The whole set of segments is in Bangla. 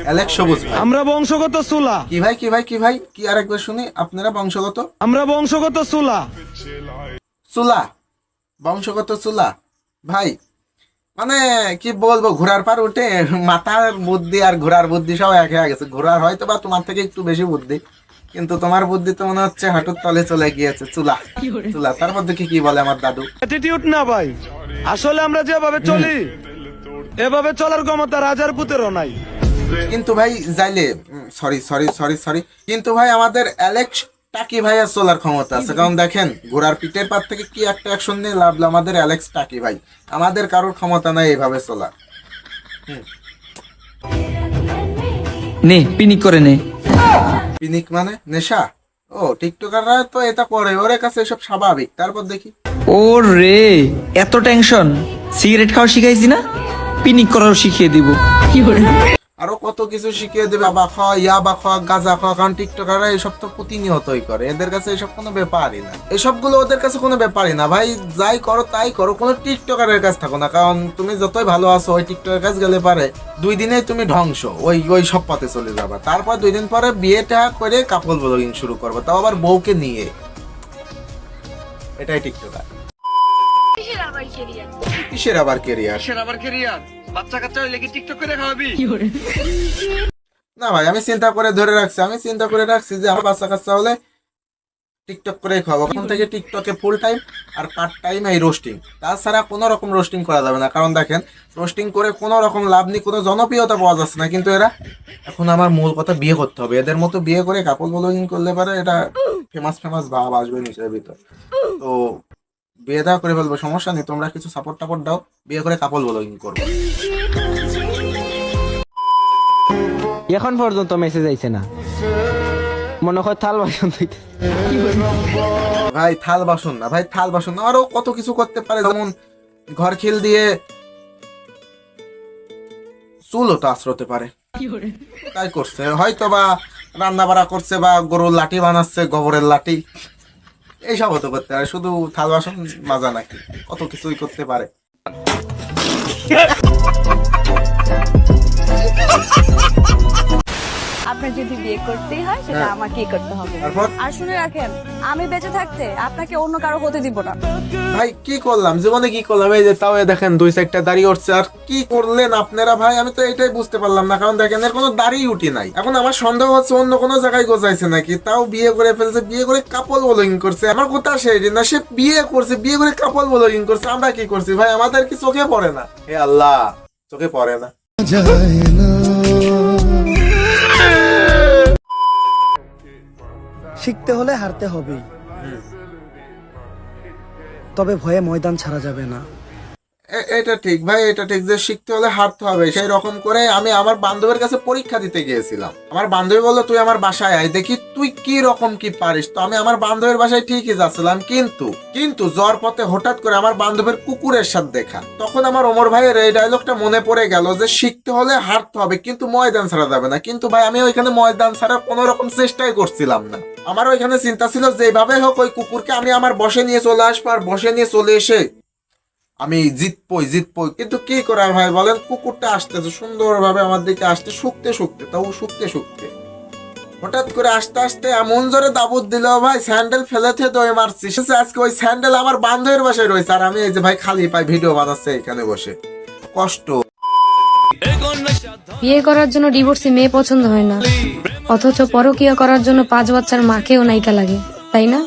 অ্যালেক্স সবুজ ভাই। আমরা বংশগত চুলা। কি ভাই কি ভাই কি ভাই কি আরেকবার শুনি, আপনারা বংশগত? আমরা বংশগত চুলা। চুলা, বংশগত চুলা ভাই। মানে কি বলবো, ঘোড়ার পার উঠে মাথার বুদ্ধি আর ঘোড়ার বুদ্ধি সব এক হয়ে গেছে। ঘোড়ার হয়তো বা তোমার থেকে একটু বেশি বুদ্ধি, কিন্তু তোমার বুদ্ধি তো মনে হচ্ছে হাঁটুর তলে চলে গিয়েছে। চুলা চুলা, তারপর দেখি কি বলে আমার দাদু। অ্যাটিটিউড না ভাই, আসলে আমরা যেভাবে চলি এভাবে চলার ক্ষমতা রাজার পুতেরও নাই। কিন্তু ভাই যাইলে সরি সরি সরি সরি কিন্তু ভাই আমাদের অ্যালেক্স টাকি ভাইয়ের চলার ক্ষমতা আছে। কারণ দেখেন ঘোড়ার পিঠের পার থেকে কি একটা অ্যাকশন নিয়ে লাভলো আমাদের অ্যালেক্স টাকি ভাই। আমাদের কারোর ক্ষমতা নাই এইভাবে চলা। নে পিনিক করে নে। পিনিক মানে নেশা? ও টিকটকাররা তো এটা করে, ওর কাছে এসব স্বাভাবিক। তারপর দেখি ও রে, এত টেনশন। সিগারেট খাওয়া শিখাইছি না, পিনিক করাও শিখিয়ে দিব। আরো কত কিছু শিখিয়ে দেবে, বা খাওয়া, ইয়াবা খাওয়া, গাঁজা খাওয়া। কারণ টিকটকাররা এসব তো প্রতিনিয়তই করে, এদের কাছে এসব কোনো ব্যাপারই না। এসবগুলো ওদের কাছে কোনো ব্যাপারই না ভাই। যাই করো তাই করো, কোনো টিকটকারের কাছে থাকো না। কারণ তুমি যতই ভালো আছো, ওই টিকটকের কাছে গেলে পারে 2 দিনেই তুমি ধ্বংস, ওই ওই সব পথে চলে যাবা। তারপর 2 দিন পরে বিয়েটা করে কাপল ব্লগিং শুরু করবো, তাও আবার বউকে নিয়ে। এটাই টিকটকার। কিসের আবার কেরিয়ার? বাচ্চা কাচ্চা হইলে কি টিকটক করে খাওয়াবি? না ভাই, আমি চিন্তা করে ধরে রাখছি যে আমার বাচ্চা কাচ্চা হলে টিকটক করে খাওয়াবো। এখন থেকে টিকটকে ফুল টাইম আর পার্ট টাইম এই রোস্টিং। তাছাড়া কোনো রকম রোস্টিং করা যাবে না। কারণ দেখেন, রোস্টিং করে কোনো রকম লাভ নেই, কোনো জনপ্রিয়তা পাওয়া যাচ্ছে না। কিন্তু এরা, এখন আমার মূল কথা, বিয়ে করতে হবে। এদের মতো বিয়ে করে কাপল ব্লগিং করলে পারে এটা ফেমাস ভাব আসবে নিজের ভিতর। তো বিয়ে দেওয়া করে ফেলবো, সমস্যা নেই। তোমরা কিছু সাপোর্ট টাপোর্ট দাও, বিয়ে করে কাপল ব্লগিং করবো। এখন পর্যন্ত মেসেজ আইছে না, মনে হয় থাল বাসন ধুইতে। ভাই থাল বাসন না, আরো কত কিছু করতে পারে। যেমন ঘর খিল দিয়ে চুলও তো আশ্রতে পারে, তাই করছে হয়তো। বা রান্না বাড়া করছে, বা গরুর লাঠি বানাচ্ছে, গোবরের লাঠি, এইসব হতে করতে পারে। শুধু থাল বাসন মাজা নাকি, কত কিছুই করতে পারে। আপনার যদি বিয়ে করতেই হয় সেটা হ্যাঁ। আমাকেই করতে হবে। তারপর আর শুনে রাখেন, আমি বেঁচে থাকতে আপনাকে অন্য কারো হতে দিব না। ভাই কি করলাম জীবনে, কি করলাম? এই যে তাও দেখেন 2 সাইডটা দাড়ি উঠছে। আর কি করলেন আপনারা ভাই? আমি তো এটাই বুঝতে পারলাম না। কারণ দেখেন, এর কোনো দাড়ি উঠি নাই। এখন আমার সন্দেহ হচ্ছে অন্য কোনো জায়গায় গোছাইছে নাকি। তাও বিয়ে করে ফেলছে, বিয়ে করে কাপল ব্লগিং করছে। আমার কথা সেই না, সে বিয়ে করছে, বিয়ে করে কাপল ব্লগিং করছে। আমরা কি করছি ভাই? আমাদের কি চোখে পড়ে না? হে আল্লাহ, চোখে পড়ে না। শিখতে হলে হারতে হবেই, তবে ভয়ে ময়দান ছাড়া যাবে না। এটা ঠিক ভাই, এটা ঠিক যে শিখতে হলে হারতে হবে। সেই রকম করে আমি আমার বান্ধবের কাছে পরীক্ষা দিতে গিয়েছিলাম। আমার বান্ধবী বললো, তুই আমার বাসায় আয়, দেখি তুই কি রকম কি পারিস। তো আমি আমার বান্ধবের বাসায় ঠিকই যাচ্ছিলাম, কিন্তু যাওয়ার পথে হঠাৎ করে আমার বান্ধবের কুকুরের সাথে দেখা। তখন আমার ওমর ভাইয়ের এই ডায়লগটা মনে পড়ে গেল যে শিখতে হলে হারতে হবে, কিন্তু ময়দান ছাড়া যাবে না। কিন্তু ভাই আমি ওইখানে ময়দান ছাড়া কোনো রকম চেষ্টাই করছিলাম না। আমার ওইখানে চিন্তা ছিল যে এইভাবে হোক ওই কুকুরকে আমি আমার বসে নিয়ে চলে আসবো, আর বসে নিয়ে চলে এসে আমি জিতবই। কিন্তু কি করার ভাই বলেন, কুকুরটা আসতেছে সুন্দরভাবে আমার দিকে, আসতে শুকতে হঠাৎ করে আস্তে এমন জোরে দাবুত দিল ভাই, স্যান্ডেল ফেলে থেকে দই মারছি। আজকে ওই স্যান্ডেল আমার বান্ধবের বাসায় রয়েছে, আর আমি এই যে ভাই খালি পাই ভিডিও বানাচ্ছে এখানে বসে। কষ্ট। বিয়ে করার জন্য ডিভোর্সি মেয়ে পছন্দ হয় না, অথচ পরকীয়া করার জন্য 5 বাচ্চার মাকেও নায়িকা লাগে, তাই না?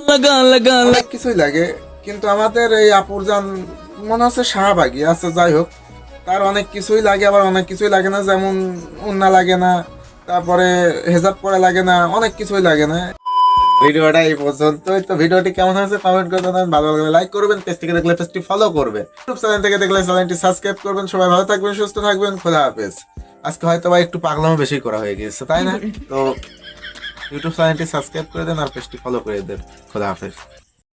অনেক কিছুই লাগে, কিন্তু আমাদের এই আপুরজান মনে হচ্ছে শাহবাগী আছে। যাই হোক, তার অনেক কিছুই লাগে, আবার অনেক কিছুই লাগে না। যেমন উন্না লাগে না, তারপরে হেজাব পরে লাগে না, অনেক কিছুই লাগে না। ভিডিওটা এই পর্যন্তই। তো ভিডিওটি কেমন হয়েছে কমেন্ট করে জানাবেন, ভালো লাগলে লাইক করবেন, পেজ থেকে দেখলে পেজটি ফলো করবেন, ইউটিউব চ্যানেল থেকে দেখলে চ্যানেলটি সাবস্ক্রাইব করবেন। সবাই ভালো থাকবেন, সুস্থ থাকবেন, খোদা হাফেজ। আজকে হয়তো বা একটু পাগলামো বেশি করা হয়ে গেছে, তাই না? তো ইউটিউব চ্যানেলটি সাবস্ক্রাইব করে দেন আর পেজটি ফলো করে দেন। খোদা হাফেজ।